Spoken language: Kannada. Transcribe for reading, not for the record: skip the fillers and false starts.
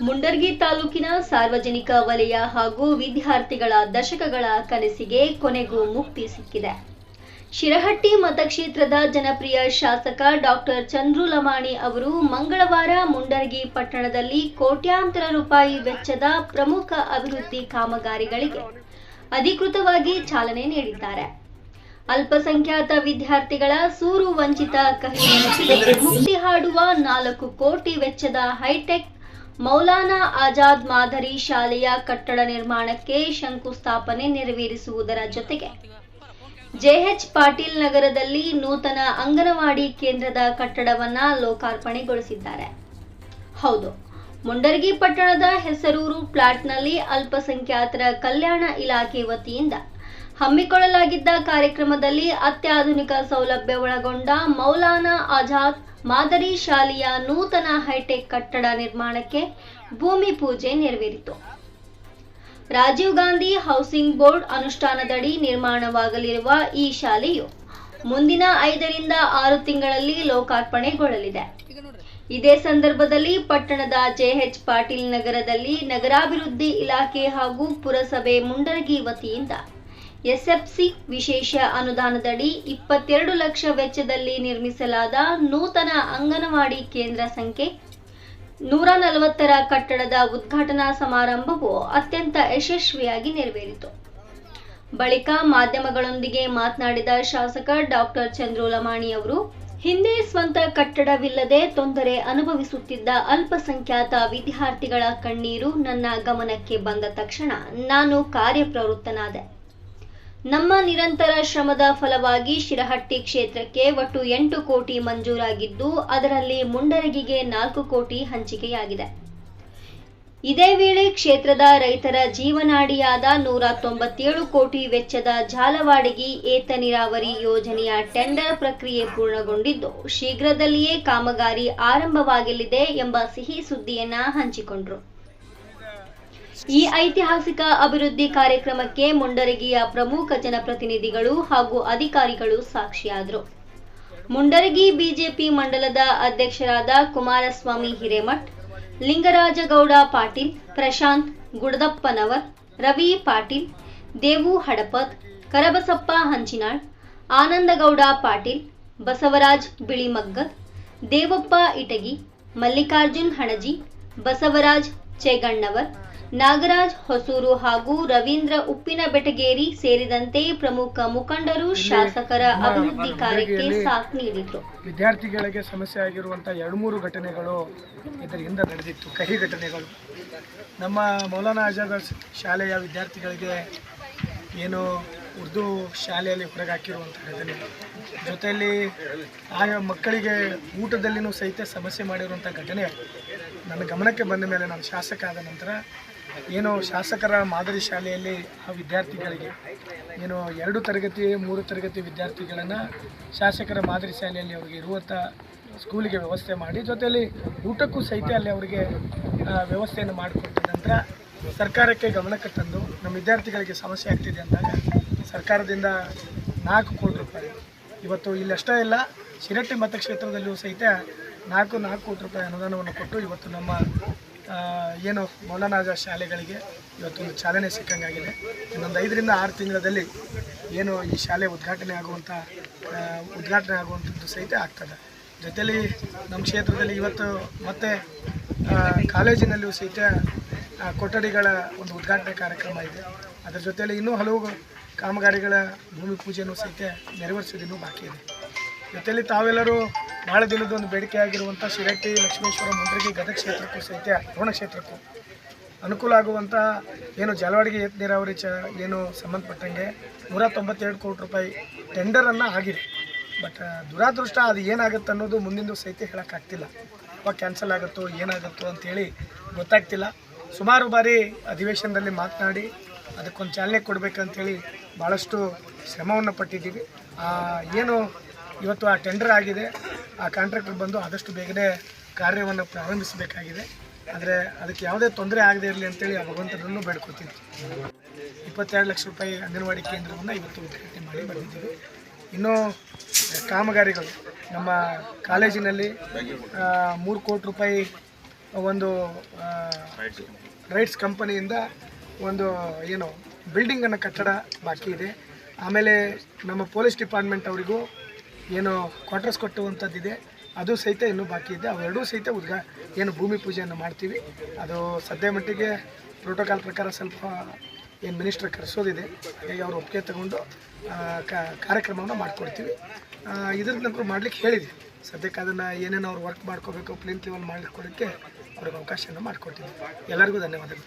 ಮುಂಡರ್ಗಿ ತಾಲೂಕಿನ ಸಾರ್ವಜನಿಕ ವಲಯ ಹಾಗೂ ವಿದ್ಯಾರ್ಥಿಗಳ ದಶಕಗಳ ಕನಸಿಗೆ ಕೊನೆಗೂ ಮುಕ್ತಿ ಸಿಕ್ಕಿದೆ. ಶಿರಹಟ್ಟಿ ಮತಕ್ಷೇತ್ರದ ಜನಪ್ರಿಯ ಶಾಸಕ ಡಾಕ್ಟರ್ ಚಂದ್ರು ಲಮಾಣಿ ಅವರು ಮಂಗಳವಾರ ಮುಂಡರ್ಗಿ ಪಟ್ಟಣದಲ್ಲಿ ಕೋಟ್ಯಾಂತರ ರೂಪಾಯಿ ವೆಚ್ಚದ ಪ್ರಮುಖ ಅಭಿವೃದ್ಧಿ ಕಾಮಗಾರಿಗಳಿಗೆ ಅಧಿಕೃತವಾಗಿ ಚಾಲನೆ ನೀಡಿದ್ದಾರೆ. ಅಲ್ಪಸಂಖ್ಯಾತ ವಿದ್ಯಾರ್ಥಿಗಳ ಸೂರು ವಂಚಿತ ಕಹಿ ಮುಕ್ತಿ ಹಾಡುವ 4 ಕೋಟಿ ವೆಚ್ಚದ ಹೈಟೆಕ್ ಮೌಲಾನಾ ಆಜಾದ್ ಮಾದರಿ ಶಾಲೆಯ ಕಟ್ಟಡ ನಿರ್ಮಾಣಕ್ಕೆ ಶಂಕುಸ್ಥಾಪನೆ ನೆರವೇರಿಸುವುದರ ಜೊತೆಗೆ ಜೆಎಚ್ ಪಾಟೀಲ್ ನಗರದಲ್ಲಿ ನೂತನ ಅಂಗನವಾಡಿ ಕೇಂದ್ರದ ಕಟ್ಟಡವನ್ನ ಲೋಕಾರ್ಪಣೆಗೊಳಿಸಿದ್ದಾರೆ. ಹೌದು, ಮುಂಡರ್ಗಿ ಪಟ್ಟಣದ ಹೆಸರೂರು ಫ್ಲಾಟ್ನಲ್ಲಿ ಅಲ್ಪಸಂಖ್ಯಾತರ ಕಲ್ಯಾಣ ಇಲಾಖೆ ವತಿಯಿಂದ ಹಮ್ಮಿಕೊಳ್ಳಲಾಗಿದ್ದ ಕಾರ್ಯಕ್ರಮದಲ್ಲಿ ಅತ್ಯಾಧುನಿಕ ಸೌಲಭ್ಯ ಒಳಗೊಂಡ ಮೌಲಾನಾ ಆಜಾದ್ ಮಾದರಿ ಶಾಲೆಯ ನೂತನ ಹೈಟೆಕ್ ಕಟ್ಟಡ ನಿರ್ಮಾಣಕ್ಕೆ ಭೂಮಿ ಪೂಜೆ ನೆರವೇರಿತು. ರಾಜೀವ್ ಗಾಂಧಿ ಹೌಸಿಂಗ್ ಬೋರ್ಡ್ ಅನುಷ್ಠಾನದಡಿ ನಿರ್ಮಾಣವಾಗಲಿರುವ ಈ ಶಾಲೆಯು ಮುಂದಿನ 5 ರಿಂದ 6 ತಿಂಗಳಲ್ಲಿ ಲೋಕಾರ್ಪಣೆಗೊಳ್ಳಲಿದೆ. ಇದೇ ಸಂದರ್ಭದಲ್ಲಿ ಪಟ್ಟಣದ ಜೆಎಚ್ ಪಾಟೀಲ್ ನಗರದಲ್ಲಿ ನಗರಾಭಿವೃದ್ಧಿ ಇಲಾಖೆ ಹಾಗೂ ಪುರಸಭೆ ಮುಂಡರ್ಗಿ ವತಿಯಿಂದ ಎಸ್ಎಫ್ಸಿ ವಿಶೇಷ ಅನುದಾನದಡಿ 22 ಲಕ್ಷ ವೆಚ್ಚದಲ್ಲಿ ನಿರ್ಮಿಸಲಾದ ನೂತನ ಅಂಗನವಾಡಿ ಕೇಂದ್ರ ಸಂಖ್ಯೆ 140ರ ಕಟ್ಟಡದ ಉದ್ಘಾಟನಾ ಸಮಾರಂಭವು ಅತ್ಯಂತ ಯಶಸ್ವಿಯಾಗಿ ನೆರವೇರಿತು. ಬಳಿಕ ಮಾಧ್ಯಮಗಳೊಂದಿಗೆ ಮಾತನಾಡಿದ ಶಾಸಕ ಡಾಕ್ಟರ್ ಚಂದ್ರು ಲಮಾಣಿ ಅವರು, ಹಿಂದೆ ಸ್ವಂತ ಕಟ್ಟಡವಿಲ್ಲದೆ ತೊಂದರೆ ಅನುಭವಿಸುತ್ತಿದ್ದ ಅಲ್ಪಸಂಖ್ಯಾತ ವಿದ್ಯಾರ್ಥಿಗಳ ಕಣ್ಣೀರು ನನ್ನ ಗಮನಕ್ಕೆ ಬಂದ ತಕ್ಷಣ ನಾನು ಕಾರ್ಯಪ್ರವೃತ್ತನಾದೆ. ನಮ್ಮ ನಿರಂತರ ಶ್ರಮದ ಫಲವಾಗಿ ಶಿರಹಟ್ಟಿ ಕ್ಷೇತ್ರಕ್ಕೆ ಒಟ್ಟು 8 ಕೋಟಿ ಮಂಜೂರಾಗಿದ್ದು, ಅದರಲ್ಲಿ ಮುಂಡರಗಿಗೆ 4 ಕೋಟಿ ಹಂಚಿಕೆಯಾಗಿದೆ. ಇದೇ ವೇಳೆ ಕ್ಷೇತ್ರದ ರೈತರ ಜೀವನಾಡಿಯಾದ 197 ಕೋಟಿ ವೆಚ್ಚದ ಜಾಲವಾಡಗಿ ಏತ ನೀರಾವರಿ ಯೋಜನೆಯ ಟೆಂಡರ್ ಪ್ರಕ್ರಿಯೆ ಪೂರ್ಣಗೊಂಡಿದ್ದು, ಶೀಘ್ರದಲ್ಲಿಯೇ ಕಾಮಗಾರಿ ಆರಂಭವಾಗಲಿದೆ ಎಂಬ ಸಿಹಿ ಸುದ್ದಿಯನ್ನ ಹಂಚಿಕೊಂಡರು. ಈ ಐತಿಹಾಸಿಕ ಅಭಿವೃದ್ಧಿ ಕಾರ್ಯಕ್ರಮಕ್ಕೆ ಮುಂಡರಗಿಯ ಪ್ರಮುಖ ಜನಪ್ರತಿನಿಧಿಗಳು ಹಾಗೂ ಅಧಿಕಾರಿಗಳು ಸಾಕ್ಷಿಯಾದರು. ಮುಂಡರಗಿ ಬಿಜೆಪಿ ಮಂಡಲದ ಅಧ್ಯಕ್ಷರಾದ ಕುಮಾರಸ್ವಾಮಿ ಹಿರೇಮಠ್, ಲಿಂಗರಾಜಗೌಡ ಪಾಟೀಲ್, ಪ್ರಶಾಂತ್ ಗುಡದಪ್ಪನವರ್, ರವಿ ಪಾಟೀಲ್, ದೇವು ಹಡಪದ್, ಕರಬಸಪ್ಪ ಹಂಚಿನಾಳ್, ಆನಂದಗೌಡ ಪಾಟೀಲ್, ಬಸವರಾಜ್ ಬಿಳಿಮಗ್ಗದ್, ದೇವಪ್ಪ ಇಟಗಿ, ಮಲ್ಲಿಕಾರ್ಜುನ್ ಹಣಜಿ, ಬಸವರಾಜ್ ಚೇಗಣ್ಣವರ್, ನಾಗರಾಜ್ ಹೊಸೂರು ಹಾಗೂ ರವೀಂದ್ರ ಉಪ್ಪಿನಬೆಟಗೇರಿ ಸೇರಿದಂತೆ ಪ್ರಮುಖ ಮುಖಂಡರು ಶಾಸಕರ ಅಭಿವೃದ್ಧಿ ಕಾರ್ಯಕ್ಕೆ ಸಾಥ್ ನೀಡಿದರು. ವಿದ್ಯಾರ್ಥಿಗಳಿಗೆ ಸಮಸ್ಯೆ ಆಗಿರುವಂತಹ 2-3 ಘಟನೆಗಳು ಇದರಿಂದ ನಡೆದಿತ್ತು, ಕಹಿ ಘಟನೆಗಳು. ನಮ್ಮ ಮೌಲಾನಾ ಆಜಾದ್ ಶಾಲೆಯ ವಿದ್ಯಾರ್ಥಿಗಳಿಗೆ ಏನು ಉರ್ದು ಶಾಲೆಯಲ್ಲಿ ಹೊರಗೆ ಹಾಕಿರುವಂಥ ಘಟನೆ, ಜೊತೆಯಲ್ಲಿ ಆ ಮಕ್ಕಳಿಗೆ ಊಟದಲ್ಲಿನೂ ಸಹಿತ ಸಮಸ್ಯೆ ಮಾಡಿರುವಂಥ ಘಟನೆ ನನ್ನ ಗಮನಕ್ಕೆ ಬಂದ ಮೇಲೆ ನಾನು ಶಾಸಕ ಆದ ನಂತರ ಏನು ಶಾಸಕರ ಮಾದರಿ ಶಾಲೆಯಲ್ಲಿ ಆ ವಿದ್ಯಾರ್ಥಿಗಳಿಗೆ ಏನು 2 ತರಗತಿ 3 ತರಗತಿ ವಿದ್ಯಾರ್ಥಿಗಳನ್ನು ಶಾಸಕರ ಮಾದರಿ ಶಾಲೆಯಲ್ಲಿ ಅವರಿಗೆ ಇರುವಂಥ ಸ್ಕೂಲಿಗೆ ವ್ಯವಸ್ಥೆ ಮಾಡಿ, ಜೊತೆಯಲ್ಲಿ ಊಟಕ್ಕೂ ಸಹಿತ ಅಲ್ಲಿ ಅವರಿಗೆ ವ್ಯವಸ್ಥೆಯನ್ನು ಮಾಡಿಕೊಟ್ಟ ನಂತರ ಸರ್ಕಾರಕ್ಕೆ ಗಮನಕ್ಕೆ ತಂದು ನಮ್ಮ ವಿದ್ಯಾರ್ಥಿಗಳಿಗೆ ಸಮಸ್ಯೆ ಆಗ್ತಿದೆ ಅಂದಾಗ ಸರ್ಕಾರದಿಂದ 4 ಕೋಟಿ ರೂಪಾಯಿ ಇವತ್ತು ಇಲ್ಲಷ್ಟೇ ಇಲ್ಲ, ಶಿರಹಟ್ಟಿ ಮತಕ್ಷೇತ್ರದಲ್ಲಿಯೂ ಸಹಿತ 4 ಕೋಟಿ ರೂಪಾಯಿ ಅನುದಾನವನ್ನು ಕೊಟ್ಟು ಇವತ್ತು ನಮ್ಮ ಏನು ಮೌಲಾನಾ ಆಜಾದ್ ಶಾಲೆಗಳಿಗೆ ಇವತ್ತೊಂದು ಚಾಲನೆ ಸಿಕ್ಕಂಗಾಗಿದೆ. ಇನ್ನೊಂದು 5 ರಿಂದ 6 ತಿಂಗಳಲ್ಲಿ ಏನು ಈ ಶಾಲೆ ಉದ್ಘಾಟನೆ ಆಗುವಂಥದ್ದು ಸಹಿತ ಆಗ್ತದೆ. ಜೊತೆಯಲ್ಲಿ ನಮ್ಮ ಕ್ಷೇತ್ರದಲ್ಲಿ ಇವತ್ತು ಮತ್ತೆ ಕಾಲೇಜಿನಲ್ಲಿಯೂ ಸಹಿತ ಕೊಠಡಿಗಳ ಒಂದು ಉದ್ಘಾಟನೆ ಕಾರ್ಯಕ್ರಮ ಇದೆ. ಅದರ ಜೊತೆಯಲ್ಲಿ ಇನ್ನೂ ಹಲವು ಕಾಮಗಾರಿಗಳ ಭೂಮಿ ಪೂಜೆಯೂ ಸಹಿತ ನೆರವೇರಿಸೋದಿನ್ನೂ ಬಾಕಿ ಇದೆ. ಜೊತೆಯಲ್ಲಿ ತಾವೆಲ್ಲರೂ ಭಾಳ ದಿನದ ಒಂದು ಬೇಡಿಕೆ ಆಗಿರುವಂಥ ಶಿರಹಟ್ಟಿ, ಲಕ್ಷ್ಮೇಶ್ವರ, ಮುಂಡರಗಿ, ಗದಗ ಕ್ಷೇತ್ರಕ್ಕೂ ಸಹಿತ ರೋಣ ಕ್ಷೇತ್ರಕ್ಕೂ ಅನುಕೂಲ ಆಗುವಂಥ ಏನು ಜಾಲವಾಡಗಿ ಏತ ನೀರಾವರಿ ಏನು ಸಂಬಂಧಪಟ್ಟಂಗೆ 197 ಕೋಟಿ ರೂಪಾಯಿ ಟೆಂಡರನ್ನು ಆಗಿದೆ. ಬಟ್ ದುರಾದೃಷ್ಟ ಅದು ಏನಾಗುತ್ತೆ ಅನ್ನೋದು ಮುಂದಿಂದು ಸಹಿತ ಹೇಳೋಕ್ಕಾಗ್ತಿಲ್ಲ. ಅವಾಗ ಕ್ಯಾನ್ಸಲ್ ಆಗುತ್ತೋ ಏನಾಗುತ್ತೋ ಅಂಥೇಳಿ ಗೊತ್ತಾಗ್ತಿಲ್ಲ. ಸುಮಾರು ಬಾರಿ ಅಧಿವೇಶನದಲ್ಲಿ ಮಾತನಾಡಿ ಅದಕ್ಕೊಂದು ಚಾಲನೆ ಕೊಡಬೇಕಂತೇಳಿ ಭಾಳಷ್ಟು ಶ್ರಮವನ್ನು ಪಟ್ಟಿದ್ದೀವಿ. ಏನು ಇವತ್ತು ಆ ಟೆಂಡರ್ ಆಗಿದೆ, ಆ ಕಾಂಟ್ರಾಕ್ಟರ್ ಬಂದು ಆದಷ್ಟು ಬೇಗನೆ ಕಾರ್ಯವನ್ನು ಪ್ರಾರಂಭಿಸಬೇಕಾಗಿದೆ. ಆದರೆ ಅದಕ್ಕೆ ಯಾವುದೇ ತೊಂದರೆ ಆಗದೇ ಇರಲಿ ಅಂತೇಳಿ ಆ ಭಗವಂತನನ್ನು ಬೇಡ್ಕೊತೀನಿ. 22 ಲಕ್ಷ ರೂಪಾಯಿ ಅಂಗನವಾಡಿ ಕೇಂದ್ರವನ್ನು ಇವತ್ತು ಉದ್ಘಾಟನೆ ಮಾಡಿ ಬಂದಿದ್ದೀವಿ. ಇನ್ನೂ ಕಾಮಗಾರಿಗಳು ನಮ್ಮ ಕಾಲೇಜಿನಲ್ಲಿ 3 ಕೋಟಿ ರೂಪಾಯಿ ಒಂದು ರೈಟ್ಸ್ ಕಂಪನಿಯಿಂದ ಒಂದು ಏನು ಬಿಲ್ಡಿಂಗನ್ನು ಕಟ್ಟಡ ಬಾಕಿ ಇದೆ. ಆಮೇಲೆ ನಮ್ಮ ಪೊಲೀಸ್ ಡಿಪಾರ್ಟ್ಮೆಂಟ್ ಅವರಿಗೂ ಏನು ಕ್ವಾರ್ಟರ್ಸ್ ಕೊಟ್ಟುವಂಥದ್ದಿದೆ, ಅದು ಸಹಿತ ಇನ್ನೂ ಬಾಕಿ ಇದೆ. ಅವೆರಡೂ ಸಹಿತ ಏನು ಭೂಮಿ ಪೂಜೆಯನ್ನು ಮಾಡ್ತೀವಿ. ಅದು ಸದ್ಯ ಮಟ್ಟಿಗೆ ಪ್ರೋಟೋಕಾಲ್ ಪ್ರಕಾರ ಸ್ವಲ್ಪ ಏನು ಮಿನಿಸ್ಟ್ರ್ ಕರೆಸೋದಿದೆ, ಹಾಗಾಗಿ ಅವರು ಒಪ್ಪಿಗೆ ತಗೊಂಡು ಕಾರ್ಯಕ್ರಮವನ್ನು ಮಾಡಿಕೊಡ್ತೀವಿ. ಇದ್ರ ನಂತರ ಮಾಡ್ಲಿಕ್ಕೆ ಹೇಳಿದ್ವಿ. ಸದ್ಯಕ್ಕೆ ಅದನ್ನು ಏನೇನು ಅವ್ರು ವರ್ಕ್ ಮಾಡ್ಕೋಬೇಕು ಪ್ಲಿಂತ್ ಲೆವೆಲ್ ಮಾಡ್ಲಿಕ್ಕೆ ಅವ್ರಿಗೆ ಅವಕಾಶವನ್ನು ಮಾಡಿಕೊಡ್ತೀವಿ. ಎಲ್ಲರಿಗೂ ಧನ್ಯವಾದಗಳು.